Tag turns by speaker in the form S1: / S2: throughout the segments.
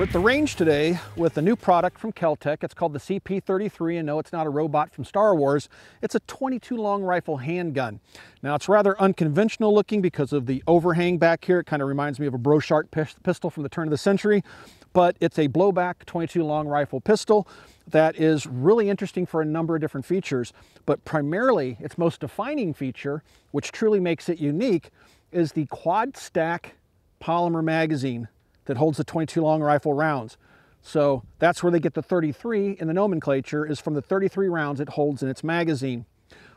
S1: We're at the range today with a new product from Kel-Tec. It's called the CP33, and no, it's not a robot from Star Wars. It's a .22 long rifle handgun. Now, it's rather unconventional looking because of the overhang back here. It kind of reminds me of a Brochard pistol from the turn of the century, but it's a blowback .22 long rifle pistol that is really interesting for a number of different features. But primarily, its most defining feature, which truly makes it unique, is the quad stack polymer magazine that holds the .22 long rifle rounds. So that's where they get the 33 in the nomenclature, is from the 33 rounds it holds in its magazine.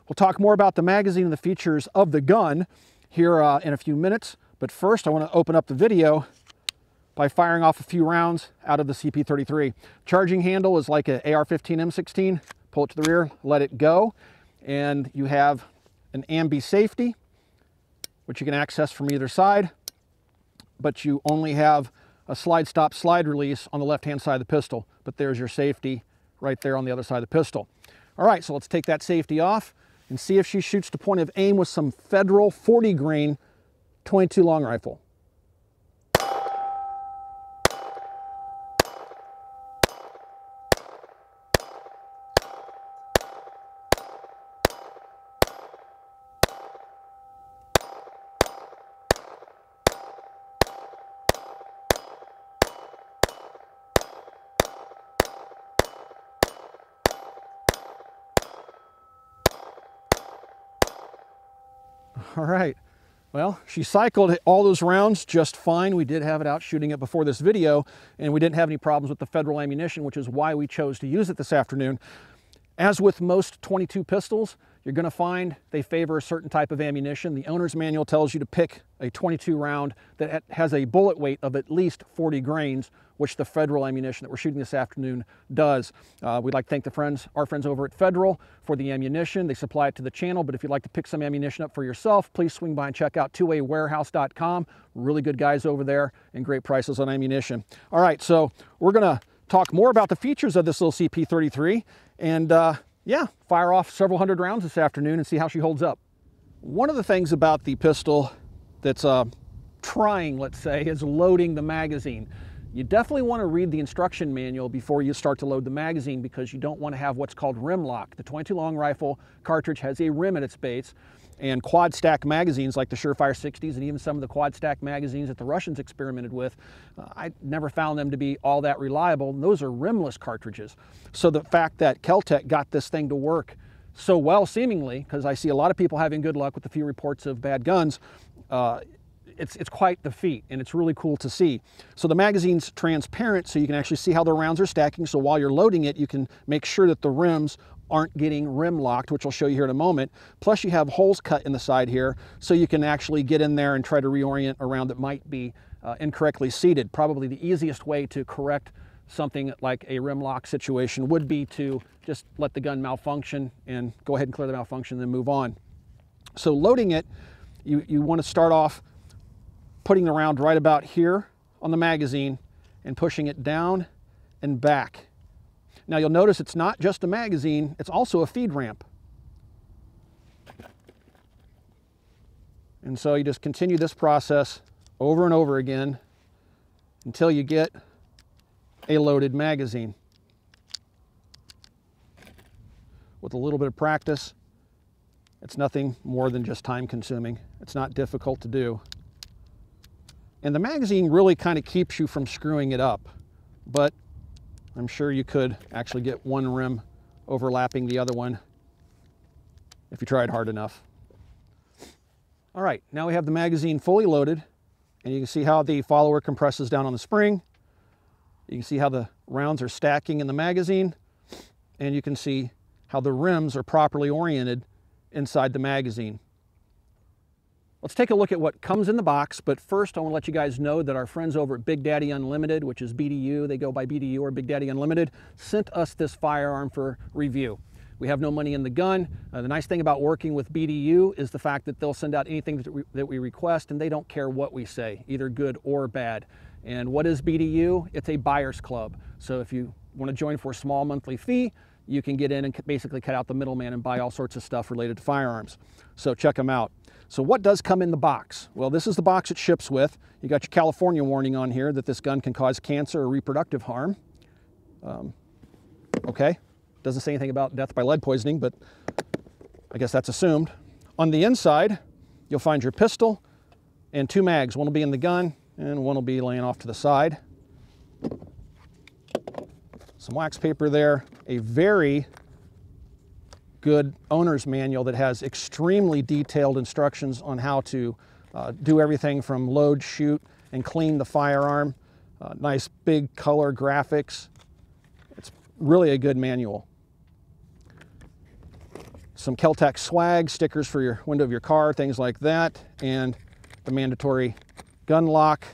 S1: We'll talk more about the magazine and the features of the gun here in a few minutes, but first I want to open up the video by firing off a few rounds out of the CP33. Charging handle is like an AR-15 M16. Pull it to the rear, let it go, and you have an ambi safety, which you can access from either side, but you only have a slide stop slide release on the left hand side of the pistol, but there's your safety right there on the other side of the pistol. All right, so let's take that safety off and see if she shoots to point of aim with some Federal 40 grain .22 long rifle. All right, well, she cycled all those rounds just fine. We did have it out shooting it before this video, and we didn't have any problems with the Federal ammunition, which is why we chose to use it this afternoon. As with most .22 pistols, you're going to find they favor a certain type of ammunition. The owner's manual tells you to pick a .22 round that has a bullet weight of at least 40 grains, which the Federal ammunition that we're shooting this afternoon does. We'd like to thank our friends over at Federal for the ammunition. They supply it to the channel, but if you'd like to pick some ammunition up for yourself, please swing by and check out twaywarehouse.com. Really good guys over there and great prices on ammunition. All right, so we're gonna talk more about the features of this little CP33 and yeah, fire off several hundred rounds this afternoon and see how she holds up. One of the things about the pistol that's trying, let's say, is loading the magazine. You definitely want to read the instruction manual before you start to load the magazine, because you don't want to have what's called rim lock. The .22 long rifle cartridge has a rim at its base, and quad stack magazines like the Surefire 60s and even some of the quad stack magazines that the Russians experimented with, I never found them to be all that reliable. And those are rimless cartridges. So the fact that Kel-Tec got this thing to work so well, seemingly, because I see a lot of people having good luck with the few reports of bad guns, it's quite the feat, and it's really cool to see. So the magazine's transparent, so you can actually see how the rounds are stacking. So while you're loading it, you can make sure that the rims aren't getting rim locked, which I'll show you here in a moment. Plus you have holes cut in the side here, so you can actually get in there and try to reorient a round that might be incorrectly seated. Probably the easiest way to correct something like a rim lock situation would be to just let the gun malfunction and go ahead and clear the malfunction and then move on. So loading it, you want to start off putting the round right about here on the magazine and pushing it down and back. Now you'll notice it's not just a magazine, it's also a feed ramp. And so you just continue this process over and over again until you get a loaded magazine. With a little bit of practice, it's nothing more than just time consuming. It's not difficult to do. And the magazine really kind of keeps you from screwing it up, but I'm sure you could actually get one rim overlapping the other one if you tried hard enough. All right, now we have the magazine fully loaded, and you can see how the follower compresses down on the spring. You can see how the rounds are stacking in the magazine, and you can see how the rims are properly oriented inside the magazine. Let's take a look at what comes in the box, but first I want to let you guys know that our friends over at Big Daddy Unlimited, which is BDU, they go by BDU or Big Daddy Unlimited, sent us this firearm for review. We have no money in the gun. The nice thing about working with BDU is the fact that they'll send out anything that we request, and they don't care what we say, either good or bad. And what is BDU? It's a buyer's club. So if you want to join for a small monthly fee, you can get in and basically cut out the middleman and buy all sorts of stuff related to firearms. So check them out. So what does come in the box? Well, this is the box it ships with. You got your California warning on here that this gun can cause cancer or reproductive harm. Okay, doesn't say anything about death by lead poisoning, but I guess that's assumed. On the inside, you'll find your pistol and 2 mags. One will be in the gun and one will be laying off to the side. Some wax paper there, a very good owner's manual that has extremely detailed instructions on how to do everything from load, shoot, and clean the firearm. Nice big color graphics. It's really a good manual. Some Kel-Tec swag, stickers for your window of your car, things like that, and the mandatory gun lock,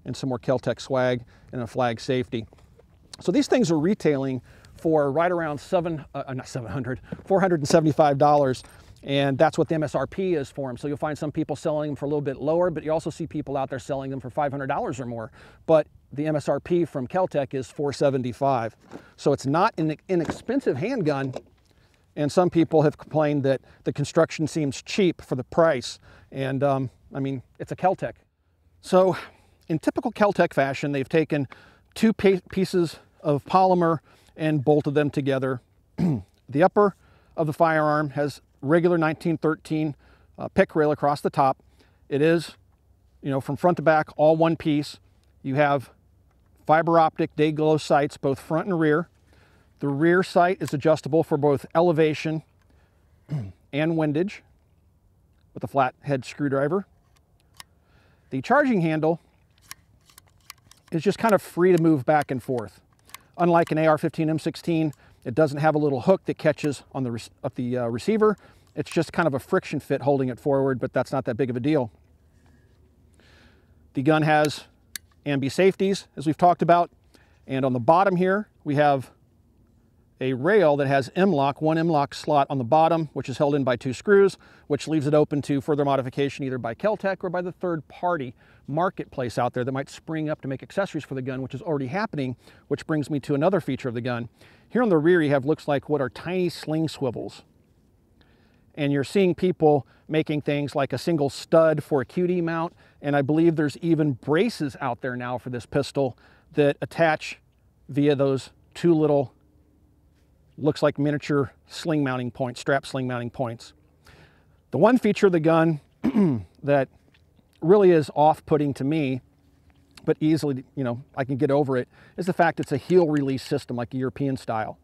S1: and some more Kel-Tec swag, and a flag safety. So these things are retailing for right around $475, and that's what the MSRP is for them. So you'll find some people selling them for a little bit lower, but you also see people out there selling them for $500 or more. But the MSRP from Kel-Tec is $475. So it's not an inexpensive handgun, and some people have complained that the construction seems cheap for the price. And I mean, it's a Kel-Tec. So in typical Kel-Tec fashion, they've taken 2 pieces of polymer and bolted them together. The upper of the firearm has regular 1913 pick rail across the top. It is, you know, from front to back, all one piece. You have fiber optic day glow sights, both front and rear. The rear sight is adjustable for both elevation and windage with a flat head screwdriver. The charging handle is just kind of free to move back and forth. Unlike an AR-15 M16, it doesn't have a little hook that catches on the receiver. It's just kind of a friction fit holding it forward, but that's not that big of a deal. The gun has ambi safeties, as we've talked about, and on the bottom here we have a rail that has M-lock, one M-lock slot on the bottom, which is held in by 2 screws, which leaves it open to further modification either by Kel-Tec or by the third-party marketplace out there that might spring up to make accessories for the gun, which is already happening, which brings me to another feature of the gun. Here on the rear you have looks like what are tiny sling swivels. And you're seeing people making things like a single stud for a QD mount, and I believe there's even braces out there now for this pistol that attach via those 2 little, looks like miniature sling mounting points, strap sling mounting points. The one feature of the gun that really is off-putting to me, but easily, you know, I can get over it, is the fact it's a heel release system like a European style.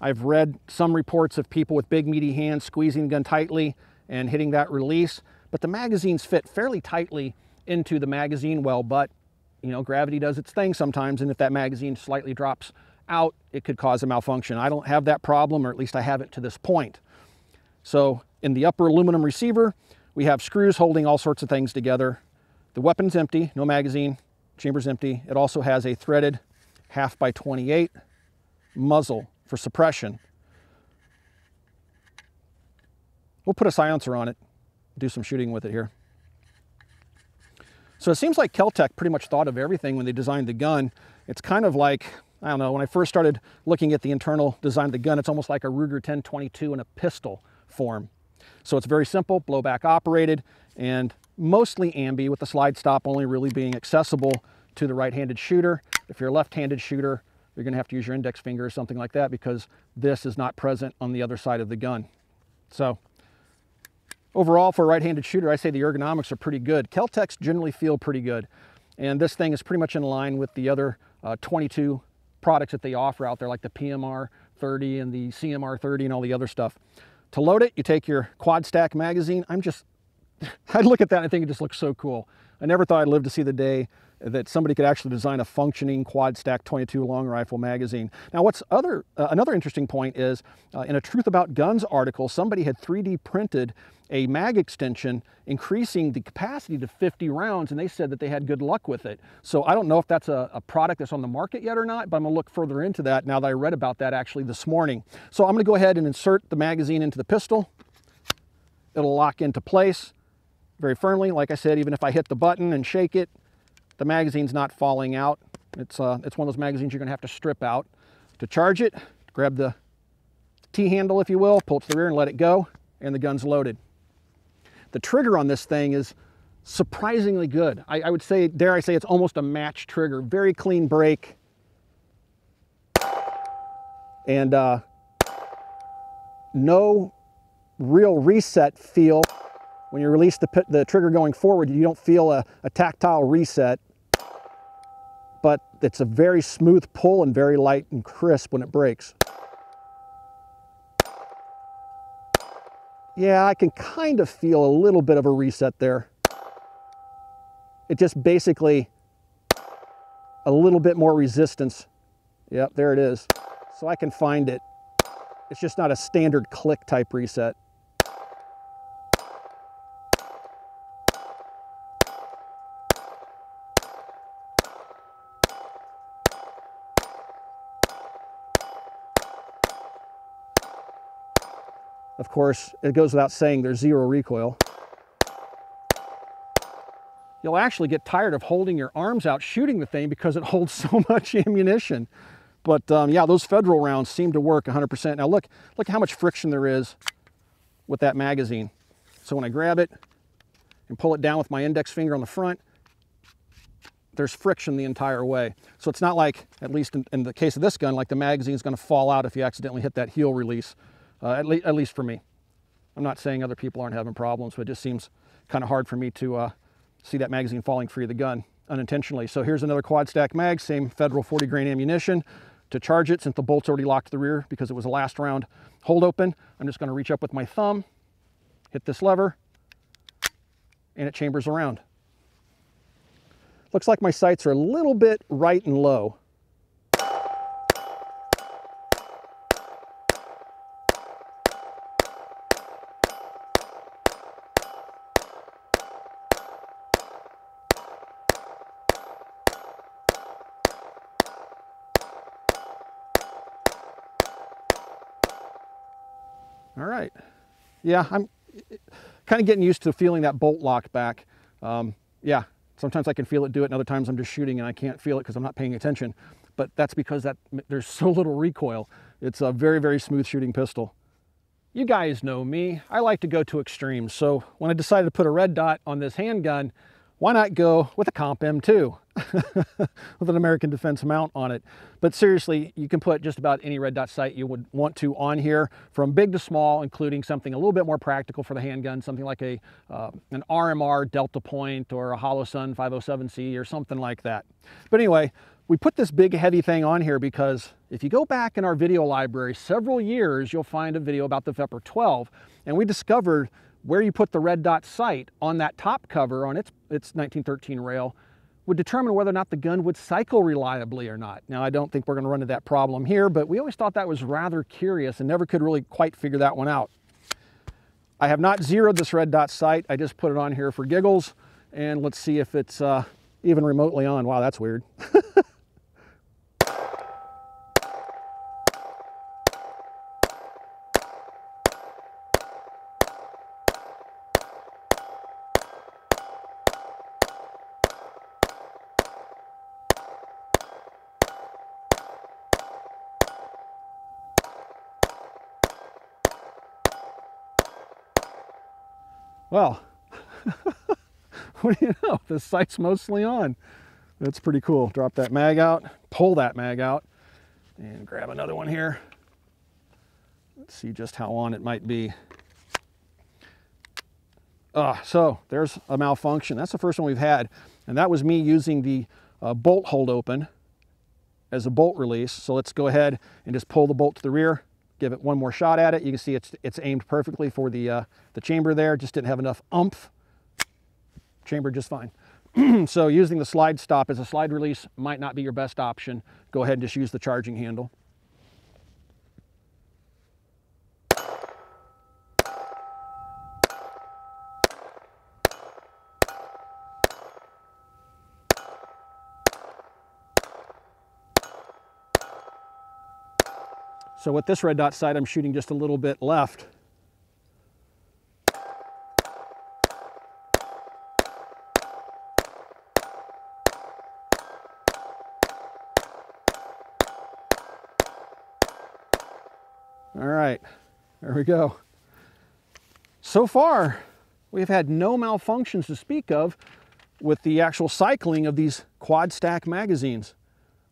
S1: I've read some reports of people with big meaty hands squeezing the gun tightly and hitting that release, but the magazines fit fairly tightly into the magazine well, but you know, gravity does its thing sometimes, and if that magazine slightly drops out, it could cause a malfunction. I don't have that problem, or at least I haven't to this point. So in the upper aluminum receiver, we have screws holding all sorts of things together. The weapon's empty, no magazine, chamber's empty. It also has a threaded 1/2x28 muzzle for suppression. We'll put a silencer on it, do some shooting with it here. So it seems like Kel-Tec pretty much thought of everything when they designed the gun. It's kind of like, I don't know, when I first started looking at the internal design of the gun, it's almost like a Ruger 1022 in a pistol form. So it's very simple, blowback operated, and mostly ambi, with the slide stop only really being accessible to the right-handed shooter. If you're a left-handed shooter, you're gonna have to use your index finger or something like that, because this is not present on the other side of the gun. So overall, for a right-handed shooter, I say the ergonomics are pretty good. Kel-Tecs generally feel pretty good, and this thing is pretty much in line with the other 22 products that they offer out there, like the PMR 30 and the CMR 30 and all the other stuff. To load it, you take your quad stack magazine. I look at that and I think it just looks so cool. I never thought I'd live to see the day that somebody could actually design a functioning quad stack 22 long rifle magazine. Now what's another interesting point is, in a Truth About Guns article, somebody had 3D printed a mag extension increasing the capacity to 50 rounds, and they said that they had good luck with it. So I don't know if that's a product that's on the market yet or not, but I'm gonna look further into that now that I read about that actually this morning. So I'm gonna go ahead and insert the magazine into the pistol. It'll lock into place very firmly. Like I said, even if I hit the button and shake it, the magazine's not falling out. It's one of those magazines you're gonna have to strip out. To charge it, grab the T-handle, if you will, pull it to the rear and let it go, and the gun's loaded. The trigger on this thing is surprisingly good. I would say, dare I say, it's almost a match trigger. Very clean break. And no real reset feel. When you release the trigger going forward, you don't feel a tactile reset. But it's a very smooth pull and very light and crisp when it breaks. Yeah, I can kind of feel a little bit of a reset there. It just basically a little bit more resistance. Yep, there it is. So I can find it. It's just not a standard click type reset. Of course, it goes without saying there's zero recoil. You'll actually get tired of holding your arms out shooting the thing because it holds so much ammunition. But yeah, those Federal rounds seem to work 100%. Now look how much friction there is with that magazine. So when I grab it and pull it down with my index finger on the front, there's friction the entire way. So it's not like, at least in the case of this gun, like the magazine's gonna fall out if you accidentally hit that heel release, at least for me. I'm not saying other people aren't having problems, but it just seems kind of hard for me to see that magazine falling free of the gun unintentionally. So here's another quad stack mag, same Federal 40 grain ammunition. To charge it, since the bolt's already locked to the rear because it was a last round hold open, I'm just going to reach up with my thumb, hit this lever, and it chambers around. Looks like my sights are a little bit right and low. All right. Yeah, I'm kind of getting used to feeling that bolt lock back. Yeah, sometimes I can feel it do it, and other times I'm just shooting and I can't feel it because I'm not paying attention. But that's because there's so little recoil. It's a very, very smooth shooting pistol. You guys know me. I like to go to extremes. So when I decided to put a red dot on this handgun, why not go with a Comp M2 with an American Defense mount on it? But seriously, you can put just about any red dot sight you would want to on here, from big to small, including something a little bit more practical for the handgun, something like an RMR Delta Point or a Holosun 507C or something like that. But anyway, we put this big heavy thing on here because if you go back in our video library several years, you'll find a video about the Vepr 12, and we discovered where you put the red dot sight on that top cover on its 1913 rail would determine whether or not the gun would cycle reliably or not. Now, I don't think we're going to run into that problem here, but we always thought that was rather curious and never could really quite figure that one out. I have not zeroed this red dot sight. I just put it on here for giggles, and let's see if it's even remotely on. Wow, that's weird. Well, what do you know? The sight's mostly on. That's pretty cool. Drop that mag out, pull that mag out, and grab another one here. Let's see just how on it might be. So there's a malfunction. That's the first one we've had, and that was me using the bolt hold open as a bolt release. So let's go ahead and just pull the bolt to the rear. Give it one more shot at it. You can see it's aimed perfectly for the chamber there. Just didn't have enough oomph. Chambered just fine. So using the slide stop as a slide release might not be your best option. Go ahead and just use the charging handle. So with this red dot sight, I'm shooting just a little bit left. There we go. So far, we've had no malfunctions to speak of with the actual cycling of these quad stack magazines.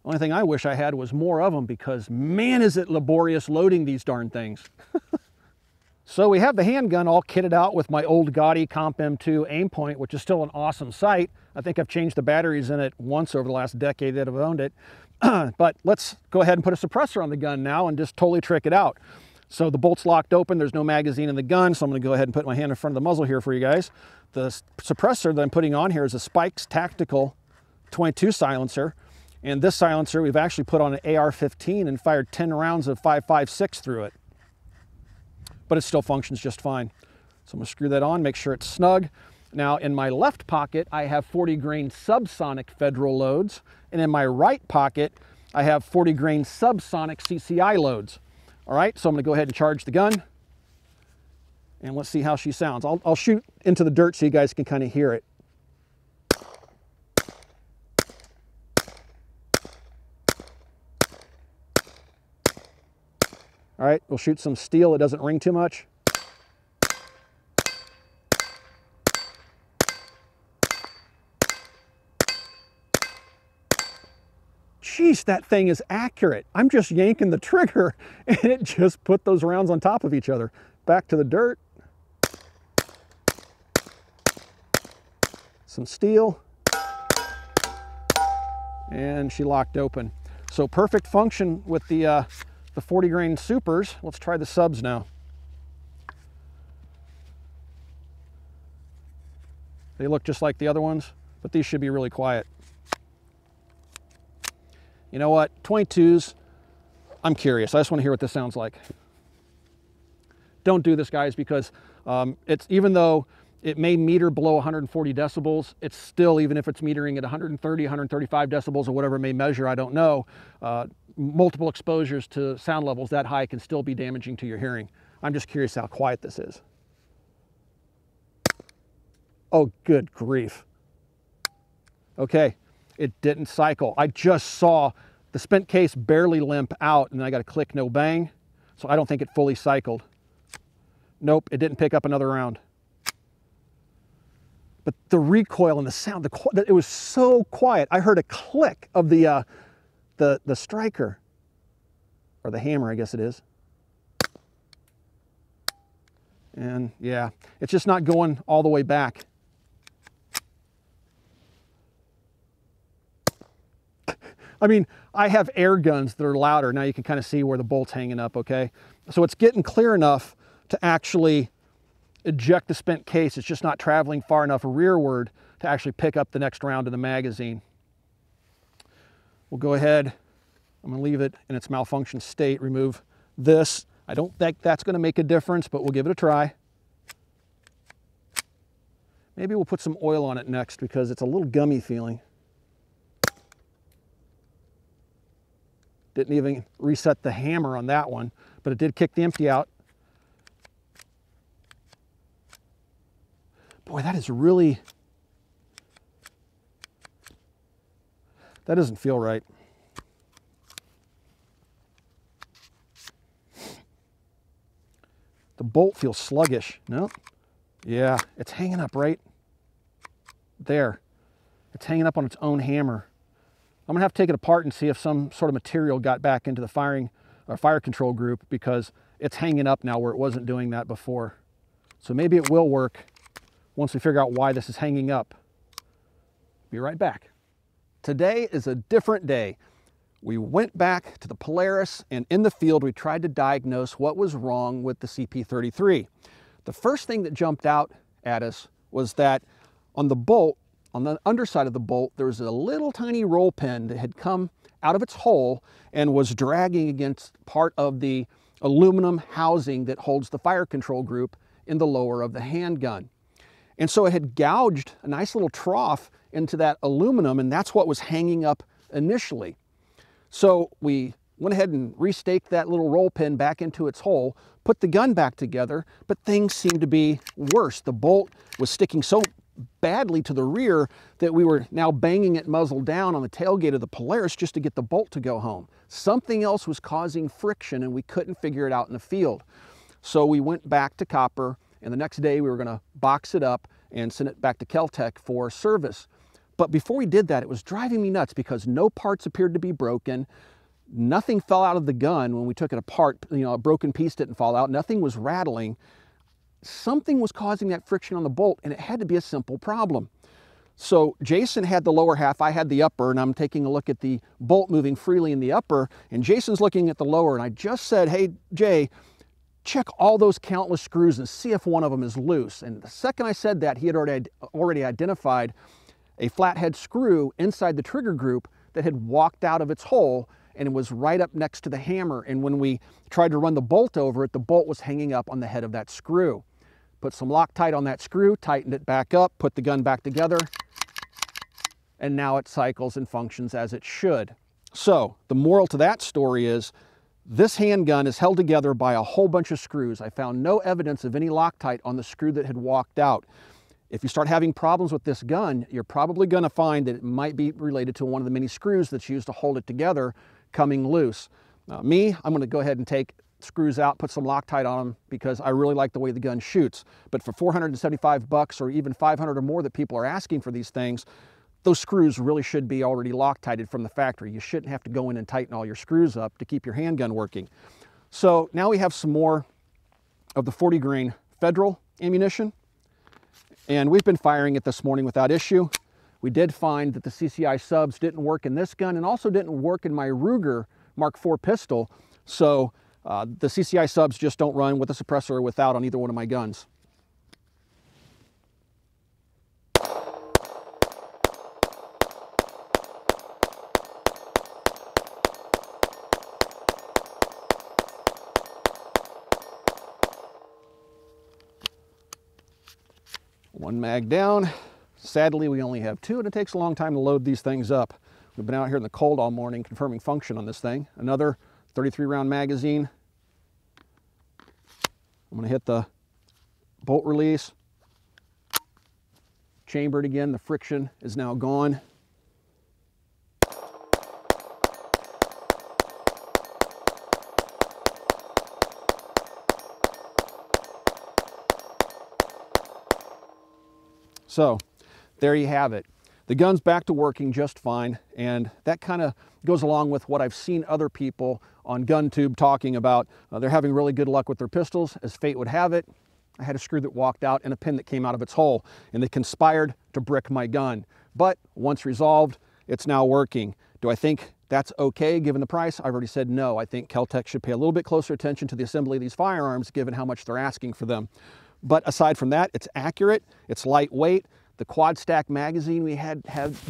S1: Only thing I wish I had was more of them, because man, is it laborious loading these darn things. So we have the handgun all kitted out with my old Gotti Comp M2 aim point, which is still an awesome sight. I think I've changed the batteries in it once over the last decade that I've owned it. But let's go ahead and put a suppressor on the gun now and just totally trick it out. So the bolt's locked open, there's no magazine in the gun, so I'm gonna go ahead and put my hand in front of the muzzle here for you guys. The suppressor that I'm putting on here is a Spikes Tactical 22 silencer. And this silencer we've actually put on an AR-15 and fired 10 rounds of 5.56 through it. But it still functions just fine. So I'm gonna screw that on, make sure it's snug. Now in my left pocket, I have 40 grain subsonic Federal loads. And in my right pocket, I have 40 grain subsonic CCI loads. All right, so I'm gonna go ahead and charge the gun. And let's see how she sounds. I'll shoot into the dirt so you guys can kind of hear it. All right, we'll shoot some steel. It doesn't ring too much. Jeez, that thing is accurate. I'm just yanking the trigger and it just put those rounds on top of each other. Back to the dirt. Some steel. And she locked open. So perfect function with the 40 grain supers. Let's try the subs now. They look just like the other ones, but these should be really quiet. You know what, 22s, I'm curious. I just want to hear what this sounds like. Don't do this, guys, because it's, even though it may meter below 140 decibels, it's still, even if it's metering at 130, 135 decibels or whatever it may measure, I don't know, multiple exposures to sound levels that high can still be damaging to your hearing. I'm just curious how quiet this is. Oh, good grief. Okay, it didn't cycle. I just saw the spent case barely limp out, and then I got a click, no bang. So I don't think it fully cycled. Nope, it didn't pick up another round. But the recoil and the sound, it was so quiet. I heard a click of the striker, or the hammer, I guess it is. And yeah, it's just not going all the way back. I mean, I have air guns that are louder. Now you can kind of see where the bolt's hanging up, okay? So it's getting clear enough to actually eject the spent case. It's just not traveling far enough rearward to actually pick up the next round in the magazine. We'll go ahead. I'm gonna leave it in its malfunction state, remove this. I don't think that's gonna make a difference, but we'll give it a try. Maybe we'll put some oil on it next because it's a little gummy feeling. Didn't even reset the hammer on that one, but it did kick the empty out. Boy, that is really, that doesn't feel right. The bolt feels sluggish. No? Yeah, it's hanging up right there. It's hanging up on its own hammer. I'm gonna have to take it apart and see if some sort of material got back into the fire control group, because it's hanging up now where it wasn't doing that before. So maybe it will work once we figure out why this is hanging up. Be right back. Today is a different day. We went back to the Polaris, and in the field we tried to diagnose what was wrong with the CP33. The first thing that jumped out at us was that on the bolt, on the underside of the bolt, there was a little tiny roll pin that had come out of its hole and was dragging against part of the aluminum housing that holds the fire control group in the lower of the handgun. And so it had gouged a nice little trough into that aluminum, and that's what was hanging up initially. So we went ahead and restaked that little roll pin back into its hole, put the gun back together, but things seemed to be worse. The bolt was sticking so badly to the rear that we were now banging it muzzle down on the tailgate of the Polaris just to get the bolt to go home. Something else was causing friction and we couldn't figure it out in the field. So we went back to copper, and the next day we were going to box it up and send it back to Kel-Tec for service. But before we did that, it was driving me nuts because no parts appeared to be broken. Nothing fell out of the gun when we took it apart. You know, a broken piece didn't fall out. Nothing was rattling. Something was causing that friction on the bolt, and it had to be a simple problem. So Jason had the lower half, I had the upper, and I'm taking a look at the bolt moving freely in the upper, and Jason's looking at the lower, and I just said, hey, Jay, check all those countless screws and see if one of them is loose. And the second I said that, he had already identified a flathead screw inside the trigger group that had walked out of its hole, and it was right up next to the hammer. And when we tried to run the bolt over it, the bolt was hanging up on the head of that screw. Put some Loctite on that screw, tightened it back up, put the gun back together, and now it cycles and functions as it should. So the moral to that story is this handgun is held together by a whole bunch of screws. I found no evidence of any Loctite on the screw that had walked out. If you start having problems with this gun, you're probably going to find that it might be related to one of the many screws that's used to hold it together coming loose. I'm going to go ahead and take screws out, put some Loctite on them because I really like the way the gun shoots. But for $475 or even $500 or more that people are asking for these things, those screws really should be already Loctited from the factory. You shouldn't have to go in and tighten all your screws up to keep your handgun working. So now we have some more of the 40 grain Federal ammunition, and we've been firing it this morning without issue. We did find that the CCI subs didn't work in this gun and also didn't work in my Ruger Mark IV pistol. So the CCI subs just don't run with a suppressor or without on either one of my guns. One mag down. Sadly, we only have two, and it takes a long time to load these things up. We've been out here in the cold all morning confirming function on this thing. Another 33 round magazine. I'm going to hit the bolt release. Chambered again. The friction is now gone. So there you have it. The gun's back to working just fine, and that kind of goes along with what I've seen other people on GunTube talking about. They're having really good luck with their pistols. As fate would have it, I had a screw that walked out and a pin that came out of its hole, and they conspired to brick my gun. But once resolved, it's now working. Do I think that's okay given the price? I've already said no. I think Kel-Tec should pay a little bit closer attention to the assembly of these firearms given how much they're asking for them. But aside from that, it's accurate, it's lightweight. The quad stack magazine, we had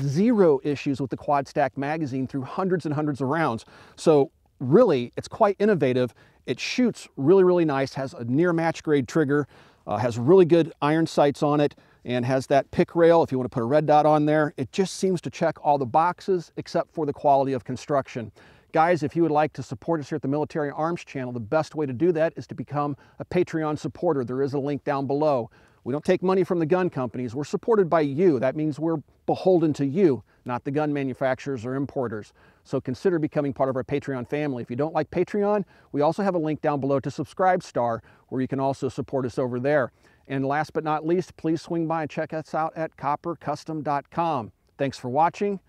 S1: zero issues with the quad stack magazine through hundreds and hundreds of rounds. So really, it's quite innovative. It shoots really, really nice, has a near match grade trigger, has really good iron sights on it, and has that pick rail if you want to put a red dot on there. It just seems to check all the boxes except for the quality of construction. Guys, if you would like to support us here at the Military Arms channel, the best way to do that is to become a Patreon supporter. There is a link down below. We don't take money from the gun companies. We're supported by you. That means we're beholden to you, not the gun manufacturers or importers. So consider becoming part of our Patreon family. If you don't like Patreon, we also have a link down below to Subscribestar, where you can also support us over there. And last but not least, please swing by and check us out at coppercustom.com. Thanks for watching.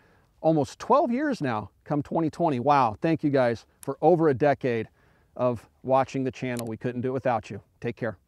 S1: Almost 12 years now, come 2020. Wow, thank you guys for over a decade of watching the channel. We couldn't do it without you. Take care.